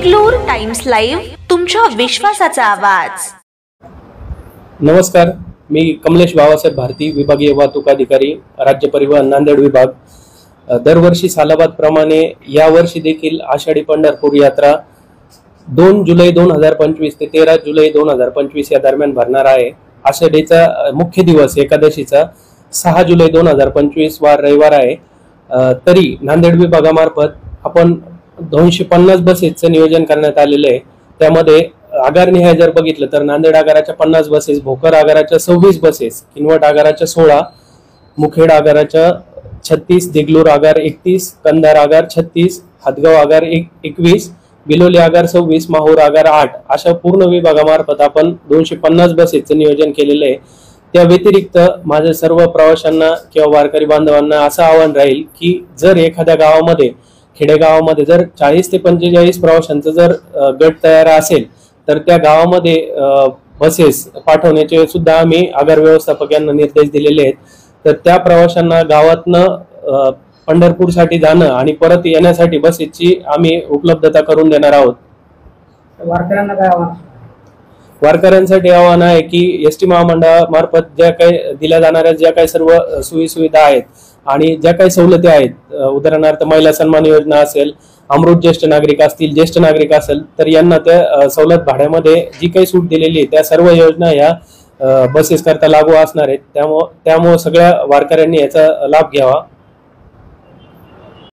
Deglur times live, तुमच्या विश्वासाचा आवाज। नमस्कार, मी कमलेश बाबासाहेब भारती, विभागीय वाहतूक अधिकारी, राज्य परिवहन नांदेड विभाग। दरवर्षी सालाबाद प्रमाणे या वर्षी देखील आषाढी पंढरपूर यात्रा 2 जुलै 2025 ते 13 जुलै 2025 या दरम्यान भरणार आहे। आषाढीचा मुख्य दिवस एकादशीचा 6 जुलै 2025 वार रविवार आहे। तरी नांदेड विभागामार्फत आपण 250 बसेसचं नियोजन करण्यात आलेले आहे। त्यामध्ये आगारनिहाय जर बघितलं तर नांदेड आगाराच्या 50 बसेस, भोकर आगाराच्या 26 बसेस, किनवट आगाराच्या 16, मुखेड आगाराच्या 36, देगलूर आगार 31, कंधार आगार 36, हातगाव आगार 21, बिलोली आगार 26, माहूर आगार 8 अशा पूर्ण विभागामार्फत आपण 250 बसेसचं नियोजन केलेलं आहे। त्या व्यतिरिक्त माझ्या सर्व प्रवाशांना किंवा वारकरी बांधवांना असं आवाहन राहील की जर एखाद्या गावामध्ये, खेडेगावामध्ये जर 40 ते 45 प्रवाशांचा जर गट तयार असेल तर त्या गावामध्ये बसेस पाठवण्याचे सुद्धा आम्ही आगार व्यवस्थापक यांना निर्देश दिलेले आहेत। तर त्या प्रवाशांना गावातनं पंढरपूरसाठी जाणं आणि परत येण्यासाठी बसेसची आम्ही उपलब्धता करून देणार आहोत। वारकऱ्यांना काय आव्हान? वारकऱ्यांसाठी आव्हान आहे की एसटी महामंडळामार्फत ज्या काही दिल्या जाणाऱ्या ज्या काही सर्व सुविधा आहेत आणि ज्या काही सवलती आहेत, उदाहरणार्थ महिला सन्मान योजना असेल, अमृत ज्येष्ठ नागरिक असतील, ज्येष्ठ नागरिक असेल तर यांना त्या सवलत भाड्यामध्ये जी काही सूट दिलेली आहे त्या सर्व योजना या बसेस करता लागू असणार आहेत। त्यामुळे सगळ्या वारकऱ्यांनी याचा लाभ घ्यावा